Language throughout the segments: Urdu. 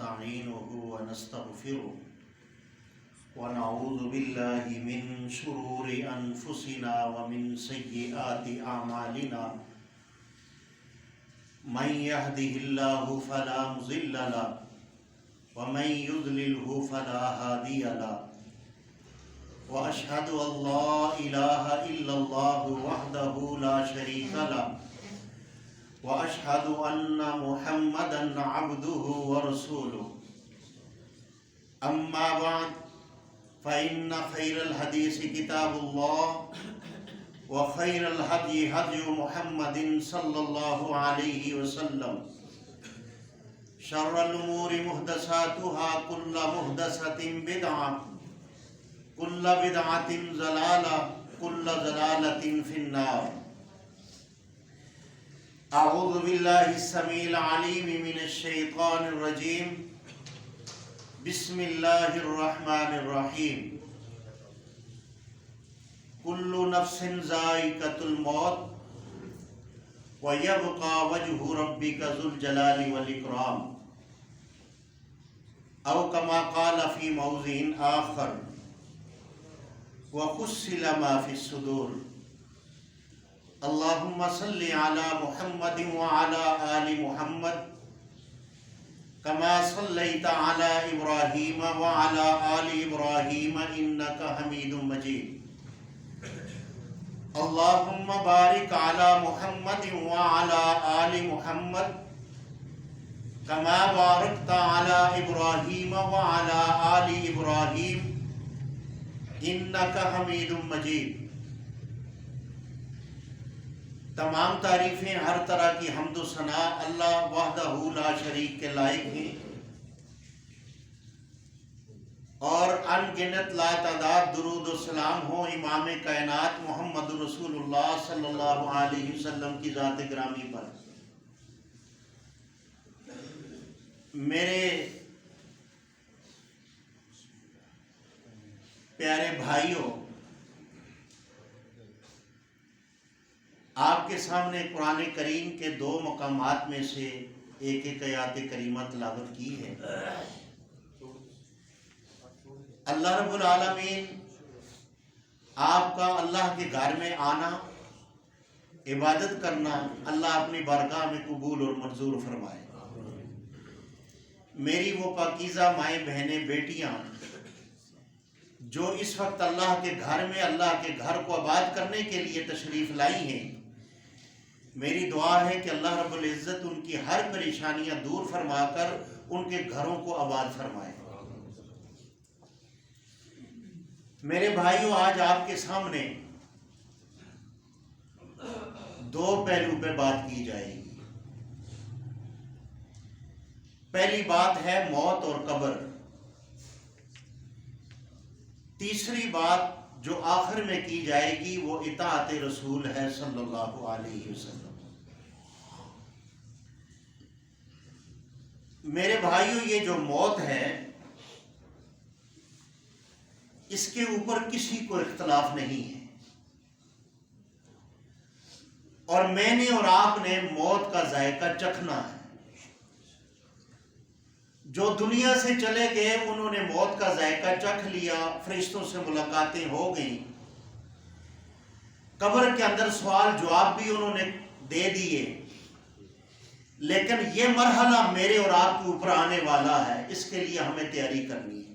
ونستعينه ونستغفره ونعوذ بالله من شرور أنفسنا ومن سيئات أعمالنا من يهده الله فلا مضل له ومن يضلله فلا هادي له وأشهد أن لا إله إلا الله وحده لا شريك له وأشهد أن محمدًا عبده ورسوله أما بعد فإن خير الحديث كتاب الله وخير الهدي هدي محمد صلى الله عليه وسلم شر الأمور محدثاتها كل محدثة بدعة كل بدعة ضلالة كل ضلالة في النار أعوذ بالله السميع العليم من الشيطان الرجيم بسم الله الرحمن الرحيم كل نفس ذائقة الموت ويبقى وجه ربك ذو الجلال والإكرام أو كما قال في موضع آخر وحصل ما في الصدور اللهم صل على محمد وعلى آل محمد كما صليت على إبراهيم وعلى آل إبراهيم إنك حميد مجيد اللهم بارك على محمد وعلى آل محمد كما باركت على إبراهيم وعلى آل إبراهيم إنك حميد مجيد تمام تعریفیں ہر طرح کی حمد و ثنا اللہ وحدہ لا شریک کے لائق ہیں اور ان گنت لا تعداد درود و سلام ہو امام کائنات محمد رسول اللہ صلی اللہ علیہ وسلم کی ذات گرامی پر۔ میرے پیارے بھائیوں، آپ کے سامنے قرآن کریم کے دو مقامات میں سے ایک آیات کریمہ تلاوت کی ہے۔ اللہ رب العالمین آپ کا اللہ کے گھر میں آنا، عبادت کرنا اللہ اپنی بارگاہ میں قبول اور منظور فرمائے۔ میری وہ پاکیزہ مائیں بہنیں بیٹیاں جو اس وقت اللہ کے گھر میں اللہ کے گھر کو آباد کرنے کے لیے تشریف لائی ہیں، میری دعا ہے کہ اللہ رب العزت ان کی ہر پریشانیاں دور فرما کر ان کے گھروں کو آباد فرمائے۔ میرے بھائیوں، آج آپ کے سامنے دو پہلو پہ بات کی جائے گی۔ پہلی بات ہے موت اور قبر۔ تیسری بات جو آخر میں کی جائے گی وہ اطاعت رسول ہے صلی اللہ علیہ وسلم۔ میرے بھائیوں، یہ جو موت ہے اس کے اوپر کسی کو اختلاف نہیں ہے، اور میں نے اور آپ نے موت کا ذائقہ چکھنا ہے۔ جو دنیا سے چلے گئے انہوں نے موت کا ذائقہ چکھ لیا، فرشتوں سے ملاقاتیں ہو گئیں، قبر کے اندر سوال جواب بھی انہوں نے دے دیے، لیکن یہ مرحلہ میرے اور آپ کے اوپر آنے والا ہے، اس کے لیے ہمیں تیاری کرنی ہے۔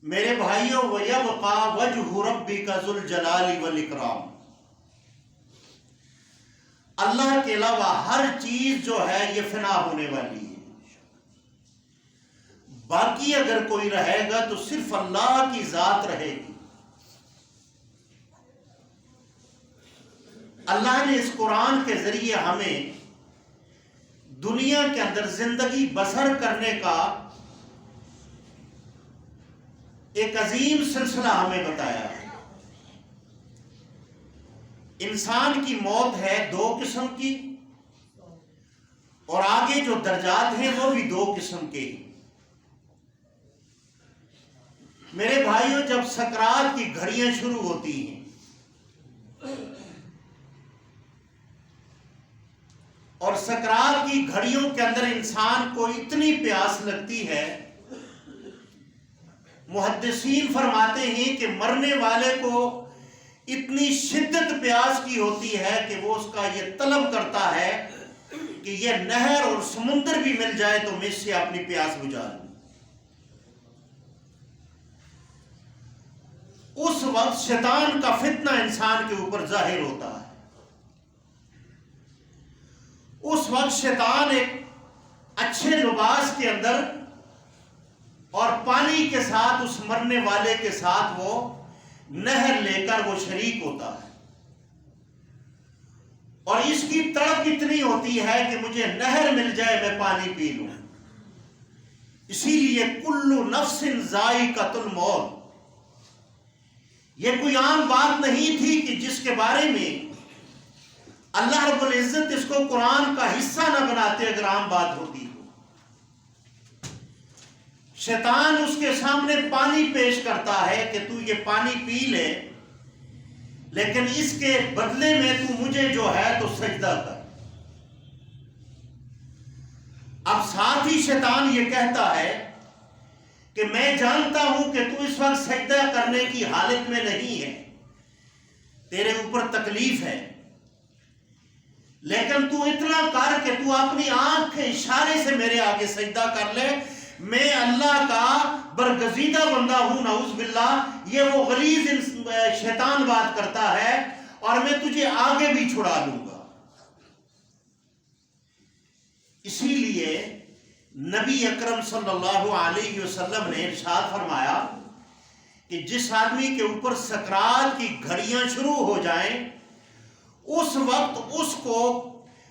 میرے بھائیوں، وَيَبْقَى وَجْهُ رَبِّكَ ذُو الْجَلَالِ وَالْإِكْرَامِ، اللہ کے علاوہ ہر چیز جو ہے یہ فنا ہونے والی ہے، باقی اگر کوئی رہے گا تو صرف اللہ کی ذات رہے گی۔ اللہ نے اس قرآن کے ذریعے ہمیں دنیا کے اندر زندگی بسر کرنے کا ایک عظیم سلسلہ ہمیں بتایا ہے۔ انسان کی موت ہے دو قسم کی، اور آگے جو درجات ہیں وہ بھی دو قسم کے ہیں۔ میرے بھائیوں، جب سکرات کی گھڑیاں شروع ہوتی ہیں اور سکرات کی گھڑیوں کے اندر انسان کو اتنی پیاس لگتی ہے، محدثین فرماتے ہیں کہ مرنے والے کو اتنی شدت پیاس کی ہوتی ہے کہ وہ اس کا یہ طلب کرتا ہے کہ یہ نہر اور سمندر بھی مل جائے تو میں اس سے اپنی پیاس بجھا لوں۔ اس وقت شیطان کا فتنہ انسان کے اوپر ظاہر ہوتا ہے۔ اس وقت شیطان ایک اچھے لباس کے اندر اور پانی کے ساتھ اس مرنے والے کے ساتھ وہ نہر لے کر وہ شریک ہوتا ہے، اور اس کی تڑپ اتنی ہوتی ہے کہ مجھے نہر مل جائے میں پانی پی لوں۔ اسی لیے کل نفس ذائقۃ الموت، یہ کوئی عام بات نہیں تھی کہ جس کے بارے میں اللہ رب العزت اس کو قرآن کا حصہ نہ بناتے اگر عام بات ہوتی تو۔ شیطان اس کے سامنے پانی پیش کرتا ہے کہ تو یہ پانی پی لے، لیکن اس کے بدلے میں تو مجھے جو ہے تو سجدہ کر۔ اب ساتھ ہی شیطان یہ کہتا ہے کہ میں جانتا ہوں کہ تو اس وقت سجدہ کرنے کی حالت میں نہیں ہے، تیرے اوپر تکلیف ہے، لیکن تو اتنا کر کہ تو اپنی آنکھ کے اشارے سے میرے آگے سجدہ کر لے، میں اللہ کا برگزیدہ بندہ ہوں، نعوذ باللہ۔ یہ وہ غلیظ شیطان بات کرتا ہے، اور میں تجھے آگے بھی چھڑا لوں گا۔ اسی لیے نبی اکرم صلی اللہ علیہ وسلم نے ارشاد فرمایا کہ جس آدمی کے اوپر سکرات کی گھڑیاں شروع ہو جائیں، اس وقت اس کو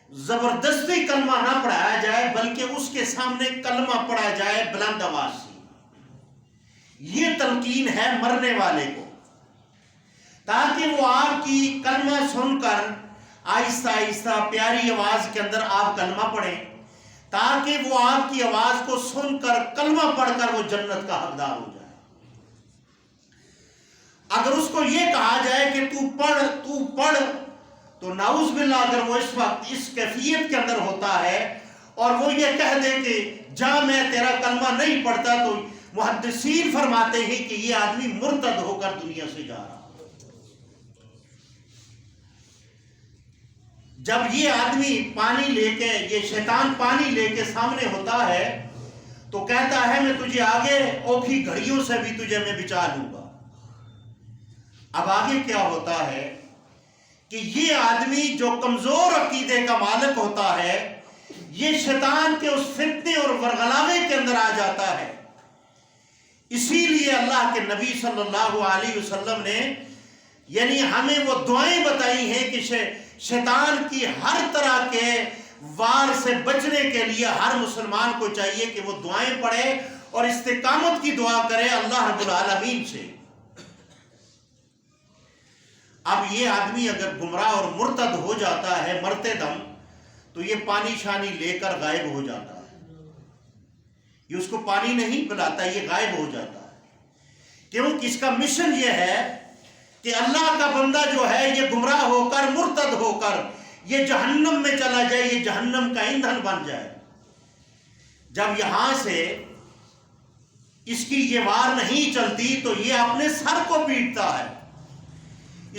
زبردستی کلمہ نہ پڑھایا جائے، بلکہ اس کے سامنے کلمہ پڑھا جائے بلند آواز سے۔ یہ تلقین ہے مرنے والے کو، تاکہ وہ آپ کی کلمہ سن کر آہستہ آہستہ پیاری آواز کے اندر آپ کلمہ پڑھیں، تاکہ وہ آپ کی آواز کو سن کر کلمہ پڑھ کر وہ جنت کا حقدار ہو جائے۔ اگر اس کو یہ کہا جائے کہ تو پڑھ تو نعوذ باللہ اگر وہ اس وقت اس کیفیت کے اندر ہوتا ہے اور وہ یہ کہہ دے کہ جا میں تیرا کلمہ نہیں پڑھتا، تو محدثین فرماتے ہیں کہ یہ آدمی مرتد ہو کر دنیا سے جا رہا۔ جب یہ آدمی پانی لے کے، یہ شیطان پانی لے کے سامنے ہوتا ہے تو کہتا ہے میں تجھے آگے اوکھی گھڑیوں سے بھی تجھے میں بچا لوں گا۔ اب آگے کیا ہوتا ہے کہ یہ آدمی جو کمزور عقیدے کا مالک ہوتا ہے، یہ شیطان کے اس فتنے اور ورغلاوے کے اندر آ جاتا ہے۔ اسی لیے اللہ کے نبی صلی اللہ علیہ وسلم نے یعنی ہمیں وہ دعائیں بتائی ہیں کہ شیطان کی ہر طرح کے وار سے بچنے کے لیے ہر مسلمان کو چاہیے کہ وہ دعائیں پڑھے اور استقامت کی دعا کرے اللہ رب العالمین سے۔ اب یہ آدمی اگر گمراہ اور مرتد ہو جاتا ہے مرتے دم، تو یہ پانی شانی لے کر غائب ہو جاتا ہے، یہ اس کو پانی نہیں پلاتا، یہ غائب ہو جاتا ہے، کیونکہ اس کا مشن یہ ہے کہ اللہ کا بندہ جو ہے یہ گمراہ ہو کر مرتد ہو کر یہ جہنم میں چلا جائے، یہ جہنم کا ایندھن بن جائے۔ جب یہاں سے اس کی یہ وار نہیں چلتی تو یہ اپنے سر کو پیٹتا ہے۔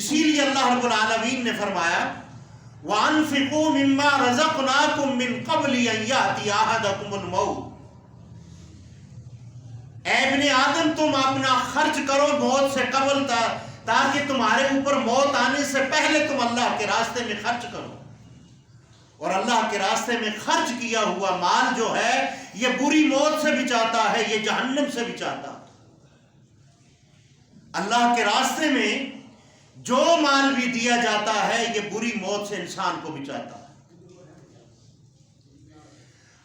اسی لیے اللہ رب العالمین نے فرمایا وَأَنفِقُوا مِمَّا رَزَقْنَاكُم مِّن قَبْلِ أَن يَأْتِيَ أَحَدَكُمُ الْمَوْتُ، اے ابن آدم تم اپنا خرچ کرو موت سے قبل، تاکہ تمہارے اوپر موت آنے سے پہلے تم اللہ کے راستے میں خرچ کرو۔ اور اللہ کے راستے میں خرچ کیا ہوا مال جو ہے یہ بری موت سے بچاتا ہے، یہ جہنم سے بچاتا ہے۔ اللہ کے راستے میں جو مال بھی دیا جاتا ہے یہ بری موت سے انسان کو بچاتا ہے۔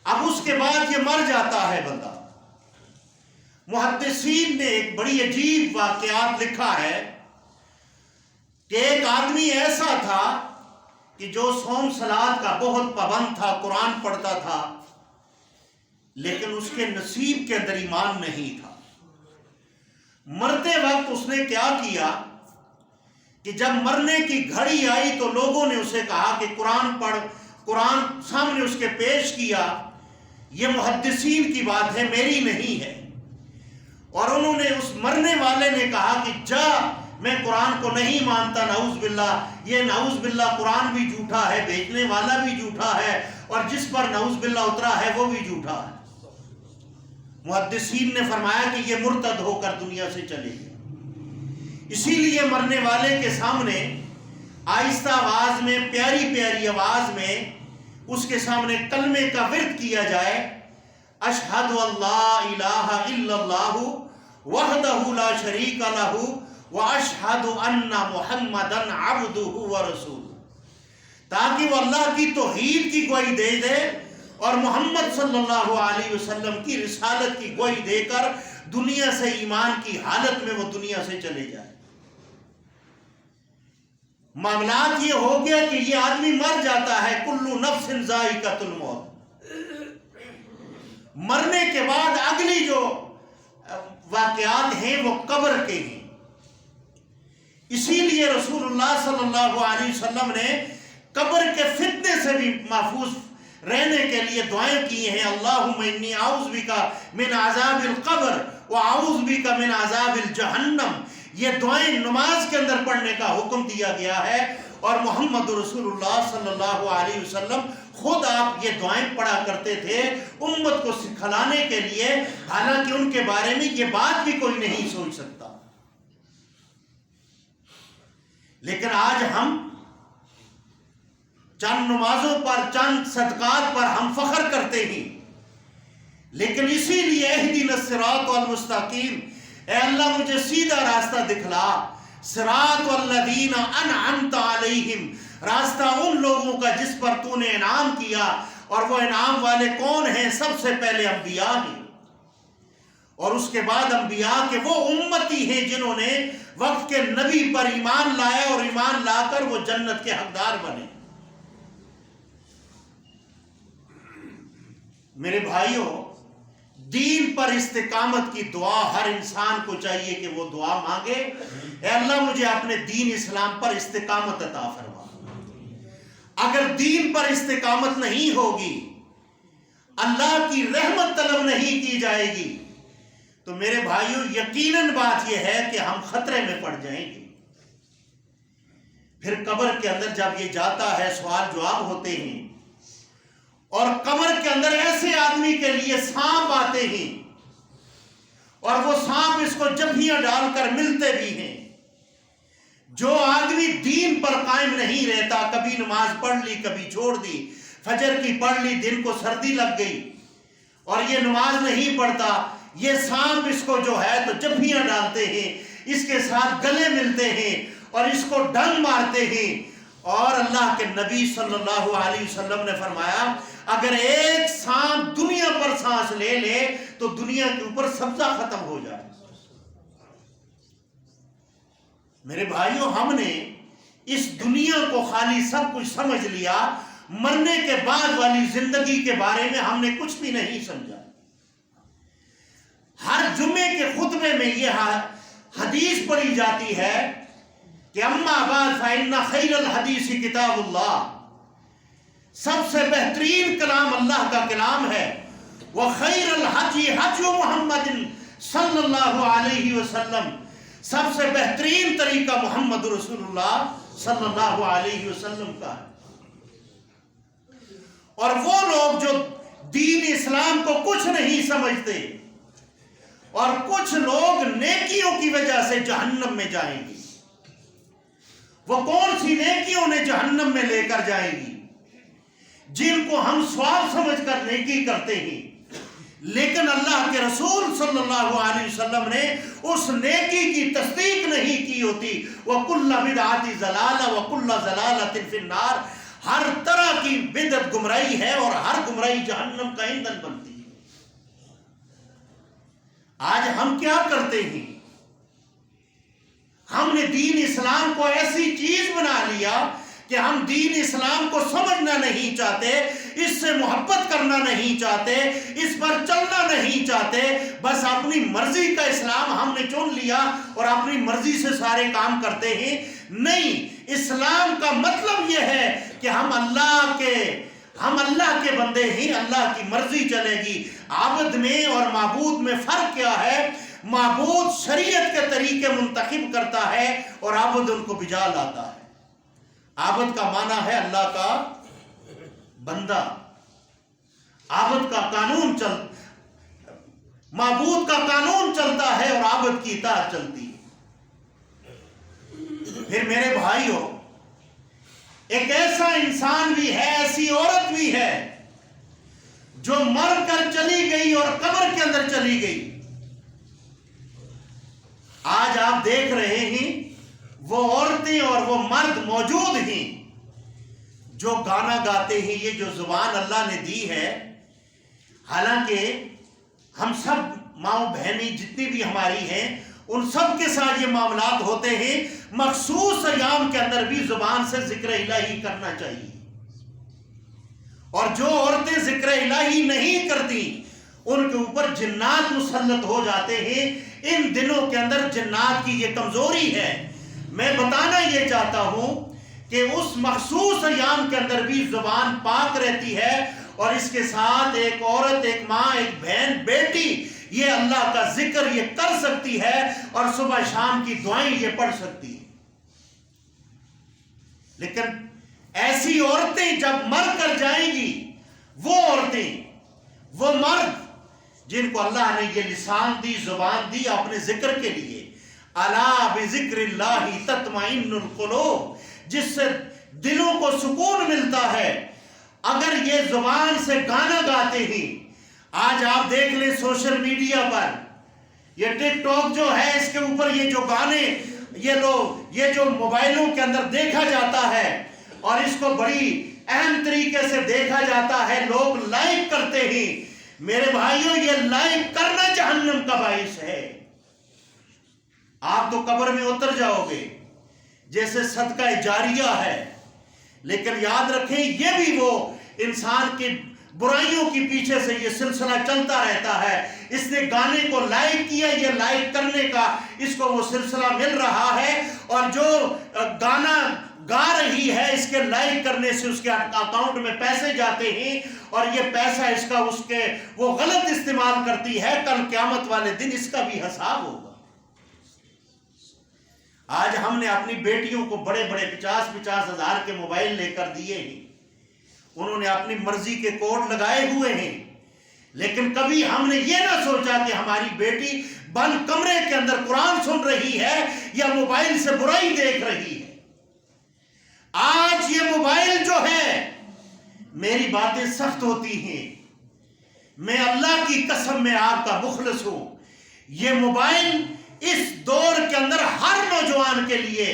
اب اس کے بعد یہ مر جاتا ہے بندہ۔ محدثین نے ایک بڑی عجیب واقعات لکھا ہے کہ ایک آدمی ایسا تھا کہ جو صوم صلات کا بہت پابند تھا، قرآن پڑھتا تھا، لیکن اس کے نصیب کے اندر ایمان نہیں تھا۔ مرتے وقت اس نے کیا کیا کہ جب مرنے کی گھڑی آئی تو لوگوں نے اسے کہا کہ قرآن پڑھ، قرآن سامنے اس کے پیش کیا، یہ محدثین کی بات ہے، میری نہیں ہے، اور انہوں نے اس مرنے والے نے کہا کہ جا، میں قرآن کو نہیں مانتا، نعوذ باللہ، یہ نعوذ باللہ قرآن بھی جھوٹا ہے، بھیجنے والا بھی جھوٹا ہے، اور جس پر نعوذ باللہ اترا ہے وہ بھی جھوٹا ہے۔ محدثین نے فرمایا کہ یہ مرتد ہو کر دنیا سے چلے گئے۔ اسی لیے مرنے والے کے سامنے آہستہ آواز میں، پیاری پیاری آواز میں اس کے سامنے کلمے کا ورد کیا جائے، اشہد اللہ الہ الا اللہ وحدہ لا شریک لہ واشہد ان محمدا عبدہ ورسولہ، تاکہ وہ اللہ کی توحید کی گواہی دے دے اور محمد صلی اللہ علیہ وسلم کی رسالت کی گواہی دے کر دنیا سے ایمان کی حالت میں وہ دنیا سے چلے جائے۔ معاملات یہ ہو گیا کہ یہ آدمی مر جاتا ہے، کل نفس ذائقۃ الموت، مرنے کے بعد اگلی جو واقعات ہیں وہ قبر کے ہیں۔ اسی لیے رسول اللہ صلی اللہ علیہ وسلم نے قبر کے فتنے سے بھی محفوظ رہنے کے لیے دعائیں کی ہیں، اللہم انی اعوذ بک من عذاب القبر واعوذ بک من عذاب الجہنم۔ یہ دعائیں نماز کے اندر پڑھنے کا حکم دیا گیا ہے، اور محمد رسول اللہ صلی اللہ علیہ وسلم خود آپ یہ دعائیں پڑھا کرتے تھے امت کو سکھلانے کے لیے، حالانکہ ان کے بارے میں یہ بات بھی کوئی نہیں سوچ سکتا۔ لیکن آج ہم چند نمازوں پر، چند صدقات پر ہم فخر کرتے ہیں، لیکن اسی لیے اہدنا الصراط المستقیم، اے اللہ مجھے سیدھا راستہ دکھلا، صراط الذین انعمت علیہم، راستہ ان لوگوں کا جس پر تو نے انعام کیا، اور وہ انعام والے کون ہیں؟ سب سے پہلے انبیاء ہیں، اور اس کے بعد انبیاء کے وہ امتی ہیں جنہوں نے وقت کے نبی پر ایمان لایا اور ایمان لا کر وہ جنت کے حقدار بنے۔ میرے بھائیوں، دین پر استقامت کی دعا ہر انسان کو چاہیے کہ وہ دعا مانگے، اے اللہ مجھے اپنے دین اسلام پر استقامت عطا فرما۔ اگر دین پر استقامت نہیں ہوگی، اللہ کی رحمت طلب نہیں کی جائے گی، تو میرے بھائیوں یقیناً بات یہ ہے کہ ہم خطرے میں پڑ جائیں گے۔ پھر قبر کے اندر جب یہ جاتا ہے، سوال جواب ہوتے ہیں، اور قبر کے اندر ایسے آدمی کے لیے سانپ آتے ہیں، اور وہ سانپ اس کو جبھیاں ڈال کر ملتے بھی ہیں۔ جو آدمی دین پر قائم نہیں رہتا، کبھی نماز پڑھ لی، کبھی چھوڑ دی، فجر کی پڑھ لی، دن کو سردی لگ گئی اور یہ نماز نہیں پڑھتا، یہ سانپ اس کو جو ہے تو جبھیاں ڈالتے ہیں، اس کے ساتھ گلے ملتے ہیں اور اس کو ڈنگ مارتے ہیں۔ اور اللہ کے نبی صلی اللہ علیہ وسلم نے فرمایا، اگر ایک سانپ دنیا پر سانس لے لے تو دنیا کے اوپر سبزہ ختم ہو جائے۔ میرے بھائیوں، ہم نے اس دنیا کو خالی سب کچھ سمجھ لیا، مرنے کے بعد والی زندگی کے بارے میں ہم نے کچھ بھی نہیں سمجھا۔ ہر جمعے کے خطبے میں یہ حدیث پڑھی جاتی ہے کہ اما بعد فإن خیر الحدیث کتاب اللہ، سب سے بہترین کلام اللہ کا کلام ہے، وخیر الحدی حدی محمد صلی اللہ علیہ وسلم، سب سے بہترین طریقہ محمد رسول اللہ صلی اللہ علیہ وسلم کا ہے۔ اور وہ لوگ جو دین اسلام کو کچھ نہیں سمجھتے، اور کچھ لوگ نیکیوں کی وجہ سے جہنم میں جائیں گے، وہ کون سی نیکیوں نے جہنم میں لے کر جائیں گی؟ جن کو ہم ثواب سمجھ کر نیکی کرتے ہیں، لیکن اللہ کے رسول صلی اللہ علیہ وسلم نے اس نیکی کی تصدیق نہیں کی ہوتی۔ وَكُلَّ بِدْعَةٍ ضَلَالَةٍ وَكُلَّ ضَلَالَةٍ فِي النَّارِ، ہر طرح کی بدعت گمراہی ہے اور ہر گمراہی جہنم کا ایندھن بنتی ہے۔ آج ہم کیا کرتے ہیں؟ ہم نے دین اسلام کو ایسی چیز بنا لیا کہ ہم دین اسلام کو سمجھنا نہیں چاہتے، اس سے محبت کرنا نہیں چاہتے، اس پر چلنا نہیں چاہتے، بس اپنی مرضی کا اسلام ہم نے چن لیا اور اپنی مرضی سے سارے کام کرتے ہیں۔ نہیں، اسلام کا مطلب یہ ہے کہ ہم اللہ کے ہم اللہ کے بندے ہیں، اللہ کی مرضی چلے گی۔ عابد میں اور معبود میں فرق کیا ہے؟ معبود شریعت کے طریقے منتخب کرتا ہے اور عابد ان کو بجا لاتا ہے۔ عابد کا معنی ہے اللہ کا بندہ، عابد کا قانون معبود کا قانون چلتا ہے اور عابد کی اطاعت چلتی ہے۔ پھر میرے بھائیوں، ایک ایسا انسان بھی ہے، ایسی عورت بھی ہے جو مر کر چلی گئی اور قبر کے اندر چلی گئی۔ آج آپ دیکھ رہے ہیں وہ عورتیں اور وہ مرد موجود ہیں جو گانا گاتے ہیں۔ یہ جو زبان اللہ نے دی ہے، حالانکہ ہم سب ماؤں بہنیں جتنی بھی ہماری ہیں ان سب کے ساتھ یہ معاملات ہوتے ہیں، مخصوص ایام کے اندر بھی زبان سے ذکر الہی کرنا چاہیے۔ اور جو عورتیں ذکر الہی نہیں کرتی ان کے اوپر جنات مسلط ہو جاتے ہیں۔ ان دنوں کے اندر جنات کی یہ کمزوری ہے۔ میں بتانا یہ چاہتا ہوں کہ اس مخصوص ایام کے اندر بھی زبان پاک رہتی ہے، اور اس کے ساتھ ایک عورت، ایک ماں، ایک بہن، بیٹی یہ اللہ کا ذکر یہ کر سکتی ہے اور صبح شام کی دعائیں یہ پڑھ سکتی ہے۔ لیکن ایسی عورتیں جب مر کر جائیں گی، وہ عورتیں، وہ مرد جن کو اللہ نے یہ لسان دی، زبان دی اپنے ذکر کے لیے، الا بذکر اللہ تطمئن القلوب، جس سے دلوں کو سکون ملتا ہے، اگر یہ زبان سے گانا گاتے ہیں۔ آج آپ دیکھ لیں سوشل میڈیا پر یہ ٹک ٹاک جو ہے، اس کے اوپر یہ جو گانے یہ جو موبائلوں کے اندر دیکھا جاتا ہے اور اس کو بڑی اہم طریقے سے دیکھا جاتا ہے، لوگ لائک کرتے ہیں۔ میرے بھائیوں، یہ لائک کرنا جہنم کا باعث ہے۔ آپ تو قبر میں اتر جاؤ گے جیسے صدقہ جاریہ ہے، لیکن یاد رکھیں یہ بھی وہ انسان کی برائیوں کی پیچھے سے یہ سلسلہ چلتا رہتا ہے۔ اس نے گانے کو لائک کیا، یہ لائک کرنے کا اس کو وہ سلسلہ مل رہا ہے، اور جو گانا گا رہی ہے اس کے لائک کرنے سے اس کے اکاؤنٹ میں پیسے جاتے ہیں، اور یہ پیسہ اس کا وہ غلط استعمال کرتی ہے۔ کل قیامت والے دن اس کا بھی حساب ہوگا۔ آج ہم نے اپنی بیٹیوں کو بڑے بڑے 50-50 ہزار کے موبائل لے کر دیے ہیں، انہوں نے اپنی مرضی کے کوڈ لگائے ہوئے ہیں، لیکن کبھی ہم نے یہ نہ سوچا کہ ہماری بیٹی بند کمرے کے اندر قرآن سن رہی ہے یا موبائل سے برائی دیکھ رہی ہے۔ آج یہ موبائل جو ہے، میری باتیں سخت ہوتی ہیں، میں اللہ کی قسم میں آپ کا مخلص ہوں، یہ موبائل اس دور کے اندر ہر نوجوان کے لیے،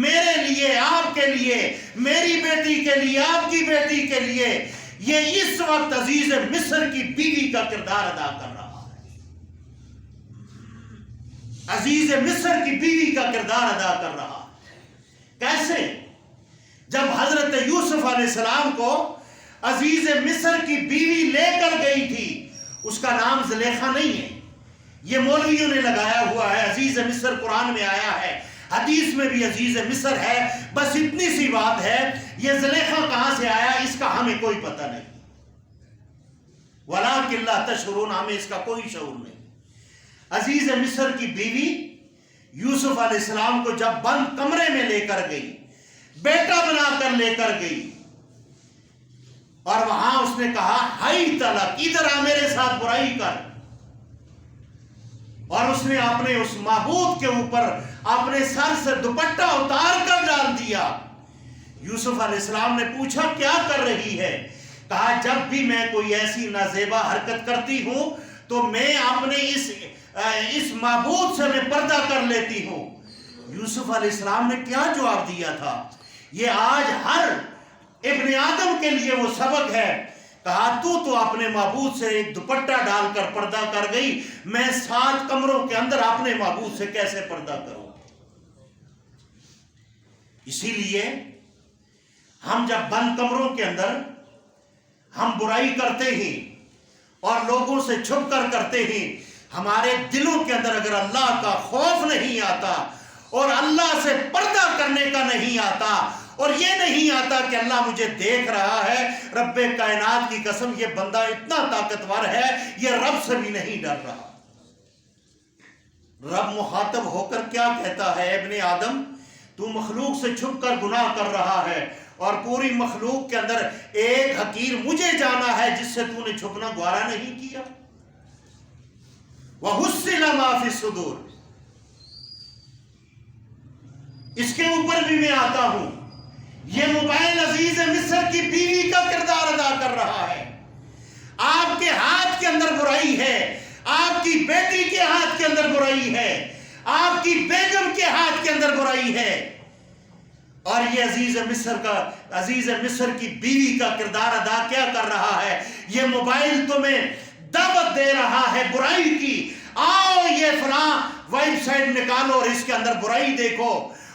میرے لیے، آپ کے لیے، میری بیٹی کے لیے، آپ کی بیٹی کے لیے، یہ اس وقت عزیز مصر کی بیوی کا کردار ادا کر رہا ہے۔ عزیز مصر کی بیوی کا کردار ادا کر رہا ہے۔ کیسے؟ جب حضرت یوسف علیہ السلام کو عزیز مصر کی بیوی لے کر گئی تھی، اس کا نام زلیخا نہیں ہے، یہ مولویوں نے لگایا ہوا ہے۔ عزیز مصر قرآن میں آیا ہے، حدیث میں بھی عزیز مصر ہے، بس اتنی سی بات ہے، یہ زلیخا کہاں سے آیا اس کا ہمیں کوئی پتہ نہیں۔ وَلَٰكِن لَا تَشْعُرُونَ، ہمیں اس کا کوئی شعور نہیں۔ عزیز مصر کی بیوی یوسف علیہ السلام کو جب بند کمرے میں لے کر گئی، بیٹا بنا کر لے کر گئی، اور وہاں اس نے کہا ہائی تلک، ادھر آ میرے ساتھ برائی کر، اور اس نے اپنے اس معبود کے اوپر اپنے سر سے دوپٹہ اتار کر ڈال دیا۔ یوسف علیہ السلام نے پوچھا کیا کر رہی ہے؟ کہا جب بھی میں کوئی ایسی نازیبا حرکت کرتی ہوں تو میں اپنے اس معبود سے میں پردہ کر لیتی ہوں۔ یوسف علیہ السلام نے کیا جواب دیا تھا؟ یہ آج ہر ابن آدم کے لیے وہ سبق ہے۔ کہا تو اپنے معبود سے ایک دوپٹہ ڈال کر پردہ کر گئی، میں 7 کمروں کے اندر اپنے معبود سے کیسے پردہ کروں؟ اسی لیے ہم جب بند کمروں کے اندر ہم برائی کرتے ہیں اور لوگوں سے چھپ کر کرتے ہیں، ہمارے دلوں کے اندر اگر اللہ کا خوف نہیں آتا اور اللہ سے پردہ کرنے کا نہیں آتا اور یہ نہیں آتا کہ اللہ مجھے دیکھ رہا ہے۔ رب کائنات کی قسم یہ بندہ اتنا طاقتور ہے، یہ رب سے بھی نہیں ڈر رہا۔ رب مخاطب ہو کر کیا کہتا ہے؟ ابن آدم، تو مخلوق سے چھپ کر گناہ کر رہا ہے، اور پوری مخلوق کے اندر ایک حقیر مجھے جانا ہے جس سے تو نے چھپنا گوارا نہیں کیا۔ وَحُصِّلَ مَا فِي الصُّدُورِ، اس کے اوپر بھی میں آتا ہوں۔ یہ موبائل عزیز مصر کی بیوی کا کردار ادا کر رہا ہے۔ آپ کے ہاتھ کے اندر برائی ہے، آپ کی بیٹی کے ہاتھ کے اندر برائی ہے، آپ کی بیگم کے ہاتھ کے اندر برائی ہے، اور یہ عزیز مصر کی بیوی کا کردار ادا کیا کر رہا ہے؟ یہ موبائل تمہیں دعوت دے رہا ہے برائی کی، آؤ یہ فلاں ویب سائٹ نکالو اور اس کے اندر برائی دیکھو،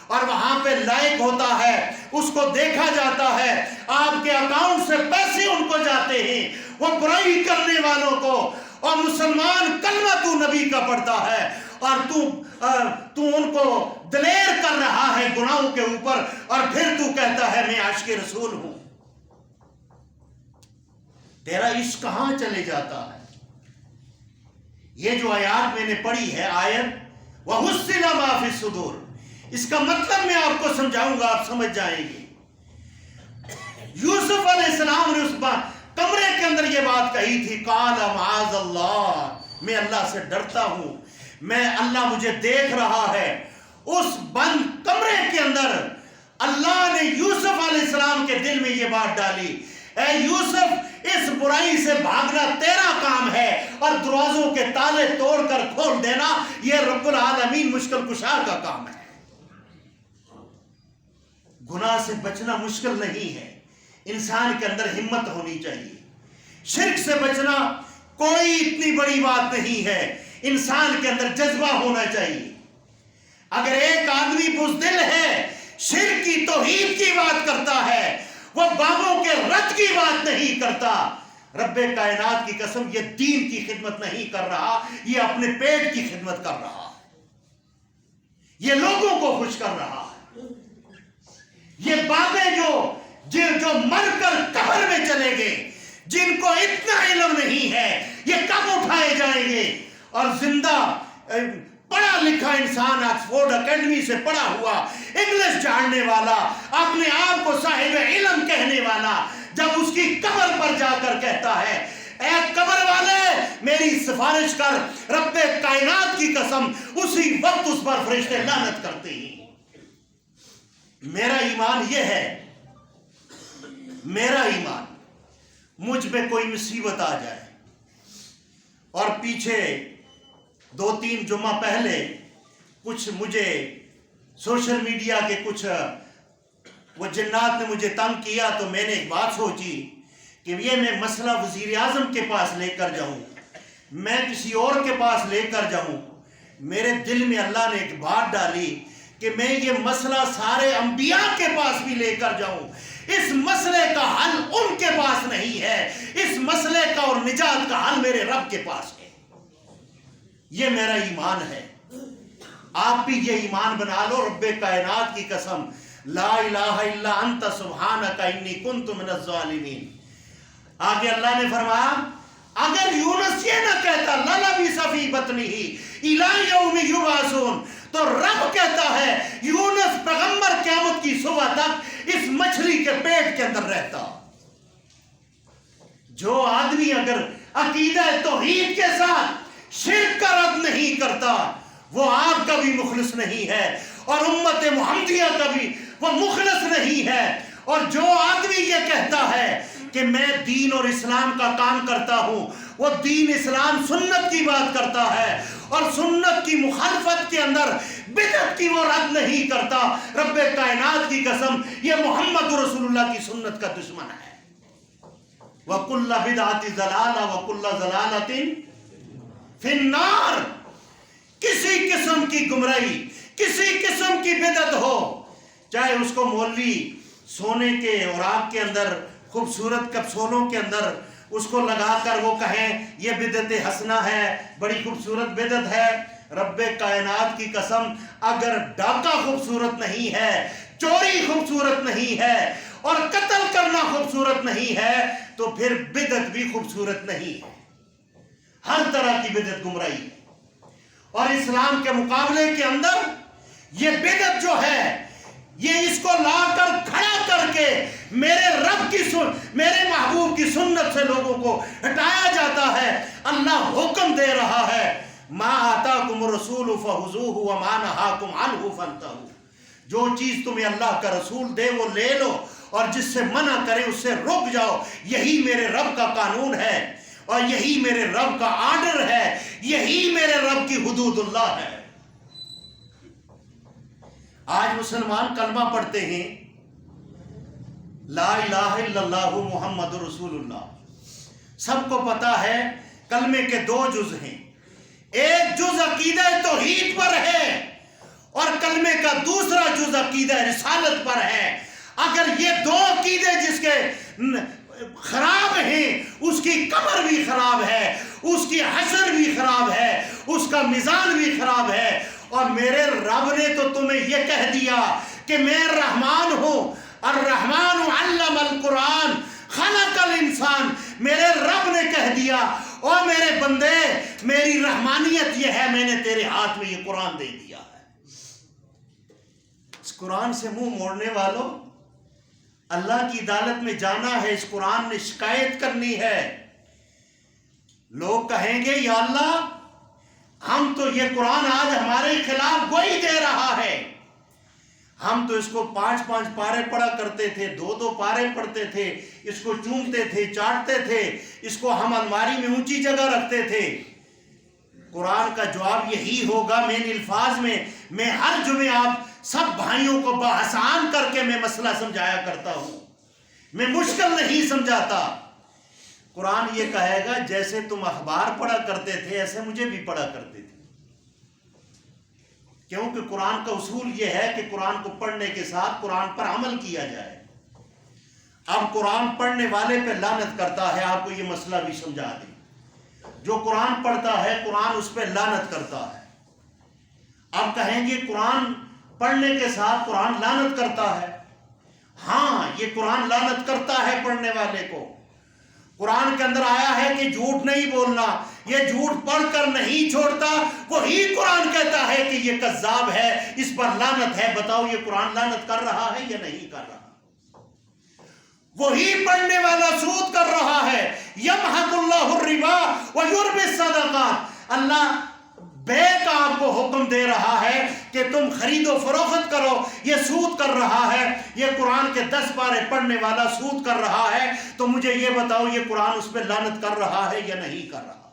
اور وہاں پہ لائک ہوتا ہے، اس کو دیکھا جاتا ہے، آپ کے اکاؤنٹ سے پیسے ان کو جاتے ہیں، وہ برائی کرنے والوں کو، اور مسلمان کلمہ تو نبی کا پڑھتا ہے، اور تو ان کو دلیر کر رہا ہے گناہوں کے اوپر، اور پھر تو کہتا ہے میں عاشق رسول ہوں۔ تیرا عشق کہاں چلے جاتا ہے؟ یہ جو آیات میں نے پڑھی ہے، آیت وَحُصِّلَ مَا فِي الصُّدُورِ، اس کا مطلب میں آپ کو سمجھاؤں گا، آپ سمجھ جائیں گے۔ یوسف علیہ السلام نے اس کمرے کے اندر یہ بات کہی تھی، قَالَ مَعَاذَ اللَّهِ، میں اللہ سے ڈرتا ہوں، میں اللہ مجھے دیکھ رہا ہے۔ اس بند کمرے کے اندر اللہ نے یوسف علیہ السلام کے دل میں یہ بات ڈالی، اے یوسف، اس برائی سے بھاگنا تیرا کام ہے، اور دروازوں کے تالے توڑ کر کھول دینا یہ رب العالمین مشکل کشا کا کام ہے۔ گناہ سے بچنا مشکل نہیں ہے، انسان کے اندر ہمت ہونی چاہیے۔ شرک سے بچنا کوئی اتنی بڑی بات نہیں ہے، انسان کے اندر جذبہ ہونا چاہیے۔ اگر ایک آدمی بزدل ہے، شرک کی توحید کی بات کرتا ہے، وہ بابوں کے رد کی بات نہیں کرتا، رب کائنات کی قسم یہ دین کی خدمت نہیں کر رہا، یہ اپنے پیٹ کی خدمت کر رہا ہے، یہ لوگوں کو خوش کر رہا ہے۔ یہ بابے جو مر کر قبر میں چلے گئے، جن کو اتنا علم نہیں ہے، یہ کب اٹھائے جائیں گے؟ اور زندہ پڑھا لکھا انسان، آکسفورڈ اکیڈمی سے پڑھا ہوا، انگلش جاننے والا، اپنے آپ کو صاحب علم کہنے والا، جب اس کی قبر پر جا کر کہتا ہے، اے قبر والے میری سفارش کر، رب کائنات کی قسم اسی وقت اس پر فرشتے لعنت کرتے ہیں۔ میرا ایمان یہ ہے، میرا ایمان، مجھ پہ کوئی مصیبت آ جائے، اور پیچھے 2-3 جمعہ پہلے کچھ مجھے سوشل میڈیا کے کچھ وہ جنات نے مجھے تنگ کیا، تو میں نے ایک بات سوچی کہ یہ میں مسئلہ وزیر اعظم کے پاس لے کر جاؤں، میں کسی اور کے پاس لے کر جاؤں۔ میرے دل میں اللہ نے ایک بات ڈالی کہ میں یہ مسئلہ سارے انبیاء کے پاس بھی لے کر جاؤں۔ اس مسئلے کا حل ان کے پاس نہیں ہے، اس مسئلے کا اور نجات کا حل میرے رب کے پاس ہے۔ یہ میرا ایمان ہے، آپ بھی یہ ایمان بنا لو۔ رب کائنات کی قسم، لا الہ الا انت سبحانک انی کنت من الظالمین۔ آگے اللہ نے فرمایا، اگر یونس یہ نہ کہتا للبث فی بطنہ الی یوم یبعثون، تو رب کہتا ہے یونس پیغمبر قیامت کی صبح تک اس مچھلی کے پیٹ کے اندر رہتا۔ جو آدمی اگر عقیدہ توحید کے ساتھ شرک کا رد نہیں کرتا، وہ آپ کا بھی مخلص نہیں ہے، اور امت محمدیہ کا بھی وہ مخلص نہیں ہے۔ اور جو آدمی یہ کہتا ہے کہ میں دین اور اسلام کا کام کرتا ہوں، وہ دین اسلام سنت کی بات کرتا ہے، اور سنت کی مخالفت کے اندر بدعت کی وہ رد نہیں کرتا، رب کائنات کی قسم یہ محمد رسول اللہ کی سنت کا دشمن ہے۔ وَكُلَّ بِدْعَةٍ ضَلَالَةٍ وَكُلَّ ضَلَالَةٍ فِي النَّارِ، کسی قسم کی گمراہی، کسی قسم کی بدعت ہو، چاہے اس کو مولوی سونے کے اوراق کے اندر خوبصورت کپسولوں کے اندر اس کو لگا کر وہ کہیں یہ بدعت حسنہ ہے، بڑی خوبصورت بدعت ہے، رب کائنات کی قسم اگر ڈاکہ خوبصورت نہیں ہے، چوری خوبصورت نہیں ہے اور قتل کرنا خوبصورت نہیں ہے تو پھر بدعت بھی خوبصورت نہیں ہے. ہر طرح کی بدعت گمراہی ہے. اور اسلام کے مقابلے کے اندر یہ بدعت جو ہے یہ اس کو لا کر کھڑا کر کے میرے محبوب کی سنت سے لوگوں کو ہٹایا جاتا ہے. اللہ حکم دے رہا ہے ما آتاکم الرسول فخذوہ وما نہاکم عنہ فانتہوا. جو چیز تمہیں اللہ کا رسول دے وہ لے لو اور جس سے منع کرے اس سے رک جاؤ. یہی میرے رب کا قانون ہے اور یہی میرے رب کا آرڈر ہے. یہی میرے رب کی حدود اللہ ہے. آج مسلمان کلمہ پڑھتے ہیں لا الہ الا اللہ محمد رسول اللہ. سب کو پتا ہے کلمے کے 2 جز ہیں. ایک جز عقیدہ توحید پر ہے اور کلمے کا دوسرا جز عقیدہ رسالت پر ہے. اگر یہ 2 عقیدے جس کے خراب ہیں اس کی قبر بھی خراب ہے, اس کی حشر بھی خراب ہے, اس کا میزان بھی خراب ہے. اور میرے رب نے تو تمہیں یہ کہہ دیا کہ میں رحمان ہوں, الرحمن علم القرآن خلق الانسان. میرے رب نے کہہ دیا اور میرے بندے میری رحمانیت یہ ہے میں نے تیرے ہاتھ میں یہ قرآن دے دیا ہے. اس قرآن سے منہ موڑنے والوں اللہ کی عدالت میں جانا ہے. اس قرآن نے شکایت کرنی ہے. لوگ کہیں گے یا اللہ ہم تو یہ قرآن آج ہمارے خلاف گوئی دے رہا ہے. ہم تو اس کو 5 پارے پڑھا کرتے تھے, 2 پارے پڑھتے تھے, اس کو چومتے تھے, چاٹتے تھے, اس کو ہم الماری میں اونچی جگہ رکھتے تھے. قرآن کا جواب یہی ہوگا مین الفاظ میں ہر جمعے آپ سب بھائیوں کو بآسان کر کے میں مسئلہ سمجھایا کرتا ہوں. میں مشکل نہیں سمجھاتا. قرآن یہ کہے گا جیسے تم اخبار پڑھا کرتے تھے ایسے مجھے بھی پڑھا کرتے تھے. کیونکہ قرآن کا اصول یہ ہے کہ قرآن کو پڑھنے کے ساتھ قرآن پر عمل کیا جائے. اب قرآن پڑھنے والے پہ لعنت کرتا ہے. آپ کو یہ مسئلہ بھی سمجھا دیں. جو قرآن پڑھتا ہے قرآن اس پہ لعنت کرتا ہے. اب کہیں گے قرآن پڑھنے کے ساتھ قرآن لعنت کرتا ہے. ہاں یہ قرآن لعنت کرتا ہے پڑھنے والے کو. قرآن کے اندر آیا ہے کہ جھوٹ نہیں بولنا. یہ جھوٹ پڑھ کر نہیں چھوڑتا. وہی قرآن کہتا ہے کہ یہ کذاب ہے, اس پر لعنت ہے. بتاؤ یہ قرآن لعنت کر رہا ہے یا نہیں کر رہا؟ وہی پڑھنے والا سود کر رہا ہے. یمحق اللہ الربا ویربی الصدقات. اللہ بے کا آپ کو حکم دے رہا ہے کہ تم خرید و فروخت کرو. یہ سود کر رہا ہے. یہ قرآن کے 10 پارے پڑھنے والا سود کر رہا ہے. تو مجھے یہ بتاؤ یہ قرآن اس پہ لعنت کر رہا ہے یا نہیں کر رہا؟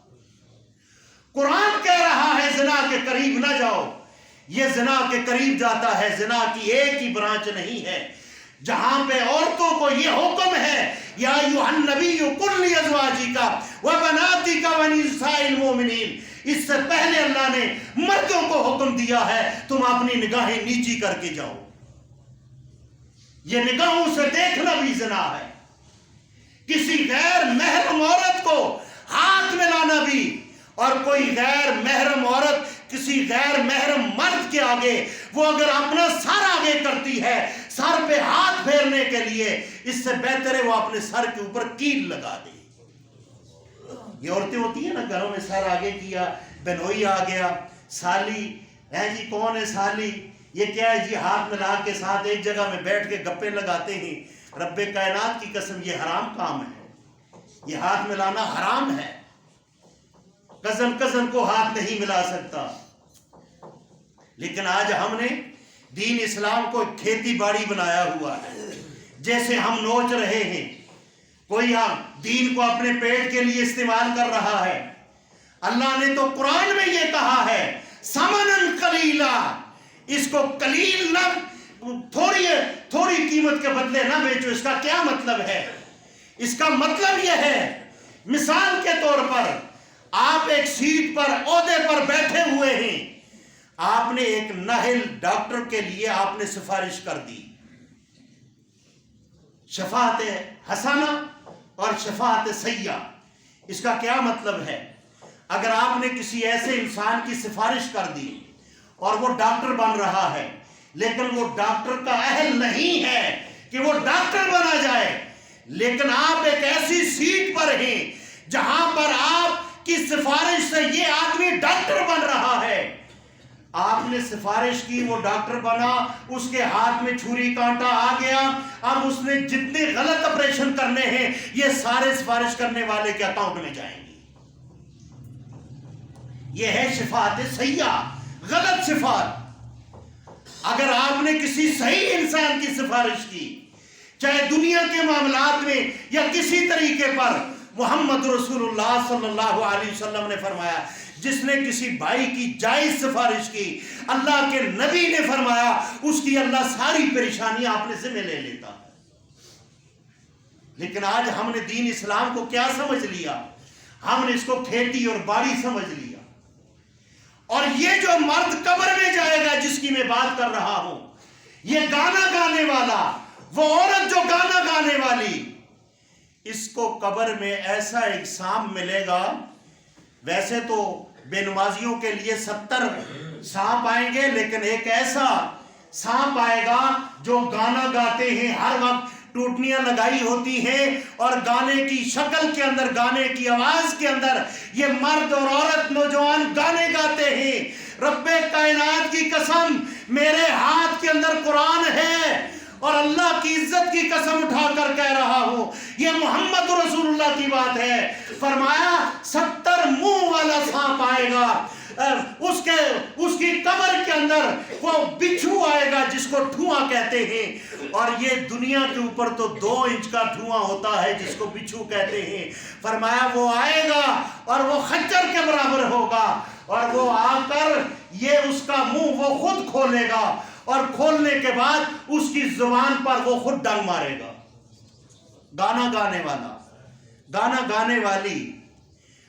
قرآن کہہ رہا ہے زنا کے قریب نہ جاؤ. یہ زنا کے قریب جاتا ہے. زنا کی ایک ہی برانچ نہیں ہے. جہاں پہ عورتوں کو یہ حکم ہے یا ایھا النبی قل لازواجک وبناتک ونساء المؤمنین, اس سے پہلے اللہ نے مردوں کو حکم دیا ہے تم اپنی نگاہیں نیچی کر کے جاؤ. یہ نگاہوں سے دیکھنا بھی زنا ہے. کسی غیر محرم عورت کو ہاتھ ملانا بھی, اور کوئی غیر محرم عورت کسی غیر محرم مرد کے آگے وہ اگر اپنا سر آگے کرتی ہے سر پہ ہاتھ پھیرنے کے لیے, اس سے بہتر ہے وہ اپنے سر کے اوپر کیل لگا دے. یہ عورتیں ہوتی ہیں نا گھروں میں سر آگے کیا, بنوئی آ گیا, سالی ہے جی کون ہے سالی, یہ کیا ہے جی ہاتھ ملا کے ساتھ ایک جگہ میں بیٹھ کے گپے لگاتے ہیں. رب کائنات کی قسم یہ حرام کام ہے. یہ ہاتھ ملانا حرام ہے. کزن کو ہاتھ نہیں ملا سکتا. لیکن آج ہم نے دین اسلام کو کھیتی باڑی بنایا ہوا ہے. جیسے ہم نوچ رہے ہیں کوئی دین کو اپنے پیٹ کے لیے استعمال کر رہا ہے. اللہ نے تو قرآن میں یہ کہا ہے ثمنن قلیلا, اس کو قلیل نہ تھوڑی قیمت کے بدلے نہ بیچو. اس کا کیا مطلب ہے؟ اس کا مطلب یہ ہے مثال کے طور پر آپ ایک سیٹ پر عہدے پر بیٹھے ہوئے ہیں, آپ نے ایک نااہل ڈاکٹر کے لیے آپ نے سفارش کر دی. شفاعت حسنہ اور شفاعت سیئہ, اس کا کیا مطلب ہے؟ اگر آپ نے کسی ایسے انسان کی سفارش کر دی اور وہ ڈاکٹر بن رہا ہے, لیکن وہ ڈاکٹر کا اہل نہیں ہے کہ وہ ڈاکٹر بنا جائے. لیکن آپ ایک ایسی سیٹ پر ہیں جہاں پر آپ کی سفارش سے یہ آدمی ڈاکٹر بن رہا ہے. آپ نے سفارش کی، وہ ڈاکٹر بنا، اس کے ہاتھ میں چھری کانٹا آ گیا. اب اس نے جتنے غلط آپریشن کرنے ہیں یہ سارے سفارش کرنے والے کے اکاؤنٹ میں جائیں گے. یہ ہے شفاعت سیئہ، غلط شفاعت. اگر آپ نے کسی صحیح انسان کی سفارش کی، چاہے دنیا کے معاملات میں یا کسی طریقے پر، محمد رسول اللہ صلی اللہ علیہ وسلم نے فرمایا جس نے کسی بھائی کی جائز سفارش کی، اللہ کے نبی نے فرمایا اس کی اللہ ساری پریشانیاں اپنے ذمہ لے لیتا. لیکن آج ہم نے دین اسلام کو کیا سمجھ لیا؟ ہم نے اس کو کھیتی اور باڑی سمجھ لیا. اور یہ جو مرد قبر میں جائے گا جس کی میں بات کر رہا ہوں، یہ گانا گانے والا، وہ عورت جو گانا گانے والی، اس کو قبر میں ایسا ایک سانپ ملے گا. ویسے تو بے نمازیوں کے لیے 70 سانپ آئیں گے، لیکن ایک ایسا سانپ آئے گا جو گانا گاتے ہیں، ہر وقت ٹوٹنیاں لگائی ہوتی ہیں اور گانے کی شکل کے اندر، گانے کی آواز کے اندر یہ مرد اور عورت نوجوان گانے گاتے ہیں. رب کائنات کی قسم، میرے ہاتھ کے اندر قرآن ہے اور اللہ کی عزت کی قسم اٹھا کر کہہ رہا ہوں، یہ محمد رسول اللہ کی بات ہے. فرمایا 70 منہ والا سانپ آئے گا، اس کی قبر کے اندر وہ بچھو آئے گا جس کو ٹھواں کہتے ہیں. اور یہ دنیا کے اوپر تو 2 انچ کا ٹھواں ہوتا ہے جس کو بچھو کہتے ہیں. فرمایا وہ آئے گا اور وہ خنجر کے برابر ہوگا، اور وہ آ کر یہ اس کا منہ وہ خود کھولے گا، اور کھولنے کے بعد اس کی زبان پر وہ خود ڈنگ مارے گا. گانا گانے والا، گانا گانے والی،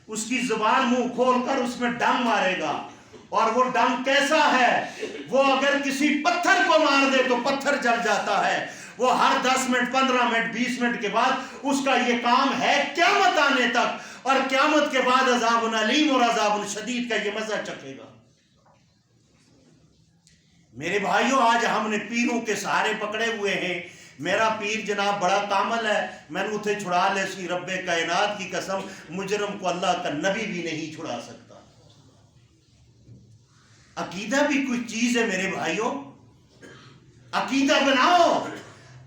اس کی زبان منہ کھول کر اس میں ڈنگ مارے گا. اور وہ ڈنگ کیسا ہے؟ وہ اگر کسی پتھر کو مار دے تو پتھر جل جاتا ہے. وہ ہر 10 منٹ 15 منٹ 20 منٹ کے بعد اس کا یہ کام ہے قیامت آنے تک، اور قیامت کے بعد عذاب علیم اور عذاب شدید کا یہ مزہ چکھے گا. میرے بھائیوں، آج ہم نے پیروں کے سہارے پکڑے ہوئے ہیں. میرا پیر جناب بڑا کامل ہے، میں نے اسے چھڑا لے سی. رب کائنات کی قسم، مجرم کو اللہ کا نبی بھی نہیں چھڑا سکتا. عقیدہ بھی کوئی چیز ہے میرے بھائیوں. عقیدہ بناؤ.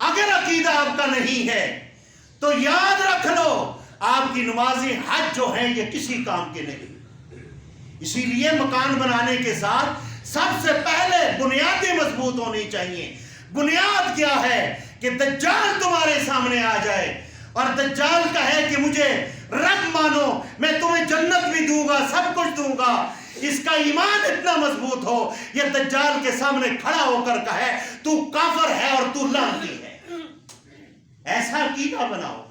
اگر عقیدہ آپ کا نہیں ہے تو یاد رکھ لو آپ کی نمازیں، حج جو ہیں یہ کسی کام کے نہیں. اسی لیے مکان بنانے کے ساتھ سب سے پہلے بنیادیں مضبوط ہونی چاہیے. بنیاد کیا ہے؟ کہ دجال تمہارے سامنے آ جائے اور دجال کہے کہ مجھے رب مانو، میں تمہیں جنت بھی دوں گا، سب کچھ دوں گا. اس کا ایمان اتنا مضبوط ہو، یہ دجال کے سامنے کھڑا ہو کر کہے تو کافر ہے اور تو لعنتی ہے. ایسا عقیدہ بناؤ.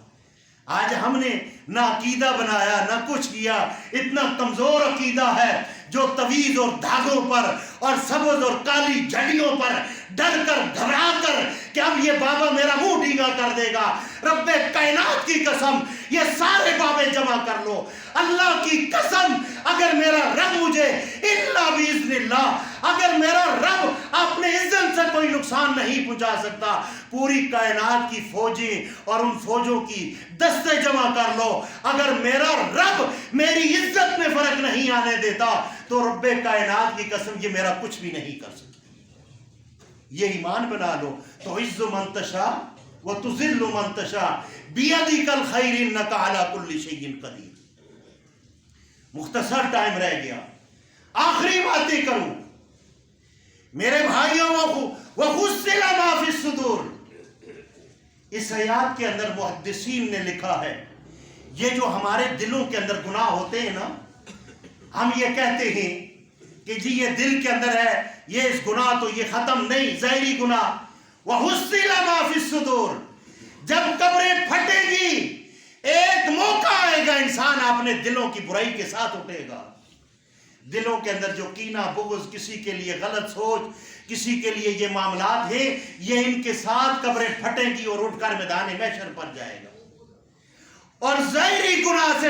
آج ہم نے نہ عقیدہ بنایا نہ کچھ کیا. اتنا کمزور عقیدہ ہے جو تویز اور دھاگوں پر اور سبز اور کالی جھڑیوں پر ڈر کر گھبرا کر کہ اب یہ بابا میرا منہ ڈھیلا کر دے گا. رب کائنات کی قسم، یہ سارے بابے جمع کر لو. اللہ کی قسم، اگر میرا رب مجھے الا باذن اللہ، اگر میرا رب اپنے عزت سے کوئی نقصان نہیں پہنچا سکتا، پوری کائنات کی فوجیں اور ان فوجوں کی دستے جمع کر لو، اگر میرا رب میری عزت میں فرق نہیں آنے دیتا تو رب کائنات کی قسم یہ میرا کچھ بھی نہیں کر سکتا. یہ ایمان بنا لو. تو عز من تشاء و تذل من تشاء بیدک الخیر انک علی کل شیء قدیر. مختصر ٹائم رہ گیا، آخری باتیں کروں میرے بھائیوں. وَخُسِّلَ مَا فِي الصُّدُورِ، اس آیات کے اندر محدثین نے لکھا ہے یہ جو ہمارے دلوں کے اندر گناہ ہوتے ہیں نا، ہم یہ کہتے ہیں کہ جی یہ دل کے اندر ہے، یہ اس گناہ تو یہ ختم نہیں، ظاہری گناہ. وَحُسِّلَ مَا فِي الصُّدُورِ، جب قبریں پھٹے گی ایک موقع آئے گا انسان اپنے دلوں کی برائی کے ساتھ اٹھے گا. دلوں کے اندر جو کینہ بغض، کسی کے لیے غلط سوچ، کسی کے لیے یہ معاملات ہیں، یہ ان کے ساتھ قبریں پھٹیں گی اور اٹھ کر میدان محشر پر جائے گا. اور ظاہری گناہ سے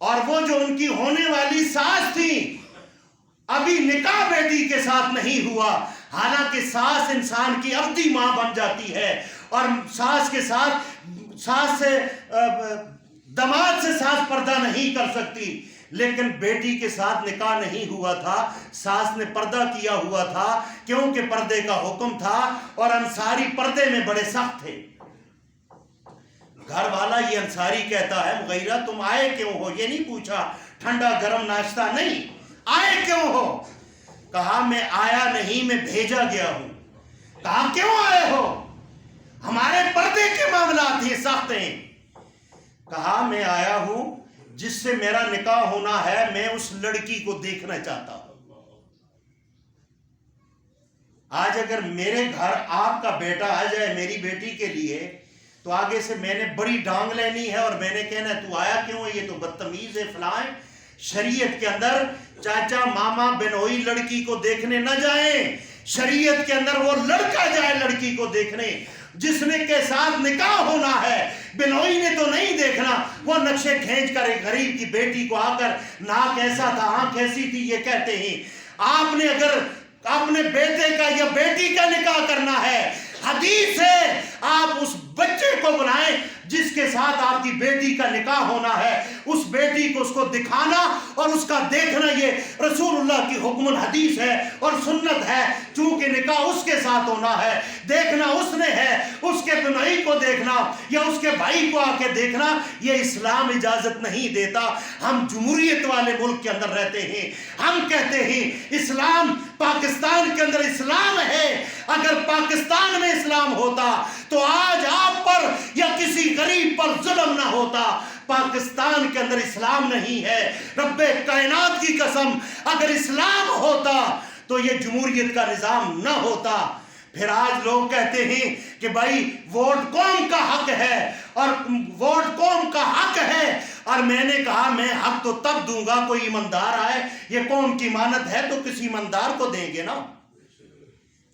اور وہ جو ان کی ہونے والی ساس تھی، ابھی نکاح بیٹی کے ساتھ نہیں ہوا، حالانکہ ساس انسان کی ابدی ماں بن جاتی ہے، اور ساس کے ساتھ ساس سے دماد سے ساس پردہ نہیں کر سکتی، لیکن بیٹی کے ساتھ نکاح نہیں ہوا تھا، ساس نے پردہ کیا ہوا تھا، کیونکہ پردے کا حکم تھا، اور انصاری پردے میں بڑے سخت تھے۔ گھر والا یہ انصاری کہتا ہے مغیرہ تم آئے کیوں ہو؟ یہ نہیں پوچھا ٹھنڈا گرم ناشتہ نہیں، آئے کیوں ہو؟ کہا میں آیا نہیں، میں بھیجا گیا ہوں۔ کہا کیوں آئے ہو؟ ہمارے پردے کے معاملات ہیں، سخت ہیں۔ کہا میں آیا ہوں جس سے میرا نکاح ہونا ہے، میں اس لڑکی کو دیکھنا چاہتا ہوں۔ آج اگر میرے گھر آپ کا بیٹا آ جائے میری بیٹی کے لیے، تو آگے سے میں نے بڑی ڈانگ لینی ہے اور میں نے کہنا ہے تو آیا کیوں ہے؟ یہ تو بدتمیز ہے فلاں۔ شریعت کے اندر چاچا ماما بنوئی لڑکی کو دیکھنے نہ جائیں، شریعت کے اندر وہ لڑکا جائے لڑکی کو دیکھنے جس نے کے ساتھ نکاح ہونا ہے۔ بنوئی نے تو نہیں دیکھنا، وہ نقشے کھینچ کر ایک غریب کی بیٹی کو آ کر ناک ایسا تھا آنکھ ایسی تھی یہ کہتے ہیں۔ آپ نے اگر اپنے بیٹے کا یا بیٹی کا نکاح کرنا ہے، حدیث ہے آپ اس بچے کو بلائیں جس کے ساتھ آپ کی بیٹی کا نکاح ہونا ہے، اس بیٹی کو اس کو دکھانا اور اس کا دیکھنا یہ رسول اللہ کی حکم الحدیث ہے اور سنت ہے، چونکہ نکاح اس کے ساتھ ہونا ہے، دیکھنا اس نے ہے، اس کے بنائی کو دیکھنا یا اس کے بھائی کو آ کے دیکھنا یہ اسلام اجازت نہیں دیتا۔ ہم جمہوریت والے ملک کے اندر رہتے ہیں، ہم کہتے ہیں اسلام پاکستان کے اندر اسلام ہے۔ اگر پاکستان میں اسلام ہوتا تو آج آپ پر یا کسی غریب پر ظلم نہ ہوتا۔ پاکستان کے اندر اسلام نہیں ہے، رب کائنات کی قسم اگر اسلام ہوتا تو یہ جمہوریت کا نظام نہ ہوتا۔ پھر آج لوگ کہتے ہیں کہ بھائی ووٹ قوم کا حق ہے اور ووٹ قوم کا حق ہے، اور میں نے کہا میں حق تو تب دوں گا کوئی ایماندار آئے، یہ قوم کی امانت ہے تو کسی ایماندار کو دیں گے نا،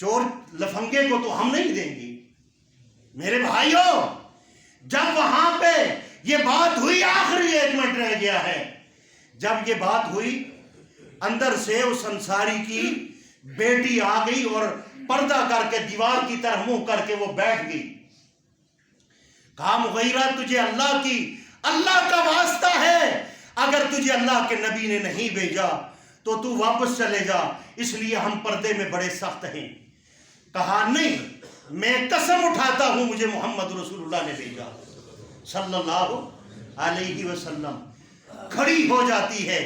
چور لفنگے کو تو ہم نہیں دیں گے۔ میرے بھائیوں جب وہاں پہ یہ بات ہوئی، آخری 1 منٹ رہ گیا ہے، جب یہ بات ہوئی اندر سے اس انصاری کی بیٹی آ گئی اور پردہ کر کے دیوار کی طرح منہ کر کے وہ بیٹھ گئی۔ کہا مغیرہ تجھے اللہ کا واسطہ ہے، اگر تجھے اللہ کے نبی نے نہیں بھیجا تو تو واپس چلے جا، اس لیے ہم پردے میں بڑے سخت ہیں۔ کہا نہیں، میں قسم اٹھاتا ہوں مجھے محمد رسول اللہ نے بھیجا صلی اللہ علیہ وسلم۔ کھڑی ہو جاتی ہے۔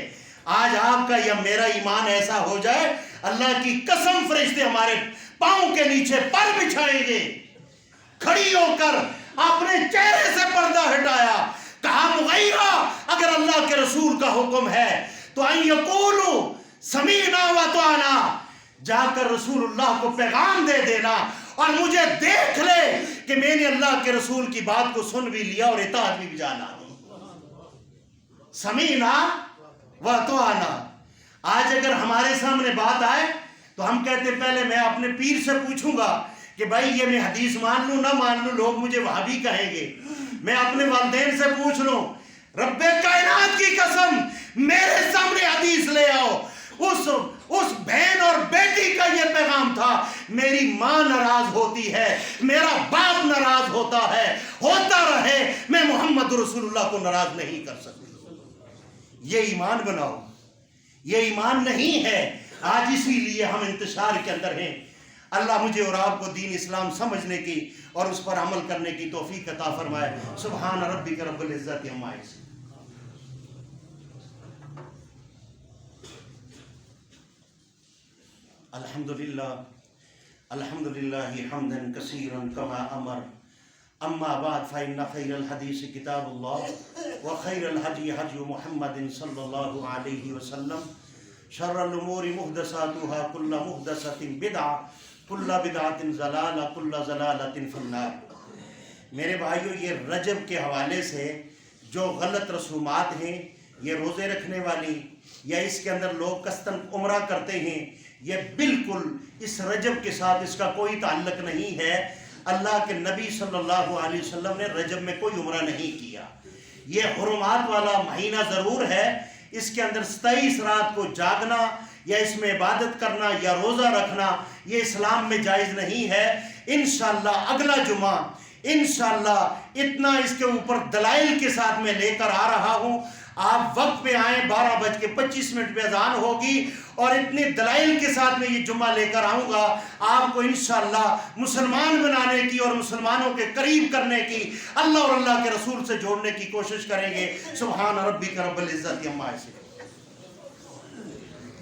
آج آپ کا یا میرا ایمان ایسا ہو جائے، اللہ کی قسم فرشتے ہمارے پاؤں کے نیچے پر بچھائیں گے۔ کھڑی ہو کر اپنے چہرے سے پردہ ہٹایا، کہا مغیرہ اگر اللہ کے رسول کا حکم ہے تو ان یقولوا سمیعنا واطعنا، جا کر رسول اللہ کو پیغام دے دینا اور مجھے دیکھ لے کہ میں نے اللہ کے رسول کی بات کو سن بھی لیا اور اطاعت بھی جانا۔ سمیعنا واطعنا۔ آج اگر ہمارے سامنے بات آئے تو ہم کہتے پہلے میں اپنے پیر سے پوچھوں گا کہ بھائی یہ میں حدیث مان لوں نہ مان لوں، لوگ مجھے وہابی کہیں گے۔ میں اپنے والدین سے پوچھ لوں، رب کائنات کی قسم میرے سامنے حدیث لے آؤ، اس بہن اور بیٹی کا یہ پیغام تھا، میری ماں ناراض ہوتی ہے، میرا باپ ناراض ہوتا ہے، ہوتا رہے، میں محمد رسول اللہ کو ناراض نہیں کر سکتی۔ یہ ایمان بناؤ، یہ ایمان نہیں ہے۔ آج اسی لیے ہم انتشار کے اندر ہیں۔ اللہ مجھے اور آپ کو دین اسلام سمجھنے کی اور اس پر عمل کرنے کی توفیق عطا فرمائے۔ سبحان ربک رب العزت عما یصفون۔ الحمدللہ حمدا کثیرا کما امر، اما بعد فإن خیر الحدیث کتاب اللہ وخیر الہدی ہدی محمد صلی اللہ علیہ وسلم، شر الامور محدثاتها کل محدثۃ بدعہ کل بدعۃ ضلالہ کل ضلالۃ فی النار۔ میرے بھائیو یہ رجب کے حوالے سے جو غلط رسومات ہیں، یہ روزے رکھنے والی یا اس کے اندر لوگ قصداً عمرہ کرتے ہیں، یہ بالکل اس رجب کے ساتھ اس کا کوئی تعلق نہیں ہے۔ اللہ کے نبی صلی اللہ علیہ وسلم نے رجب میں کوئی عمرہ نہیں کیا۔ یہ حرمات والا مہینہ ضرور ہے، اس کے اندر 27 رات کو جاگنا یا اس میں عبادت کرنا یا روزہ رکھنا یہ اسلام میں جائز نہیں ہے۔ انشاءاللہ اگلا جمعہ انشاءاللہ اتنا اس کے اوپر دلائل کے ساتھ میں لے کر آ رہا ہوں، آپ وقت پہ آئیں، 12:25 پہ اذان ہوگی اور اتنے دلائل کے ساتھ میں یہ جمعہ لے کر آؤں گا، آپ کو انشاءاللہ مسلمان بنانے کی اور مسلمانوں کے قریب کرنے کی، اللہ اور اللہ کے رسول سے جوڑنے کی کوشش کریں گے۔ سبحان ربک رب العزت عما یصفون۔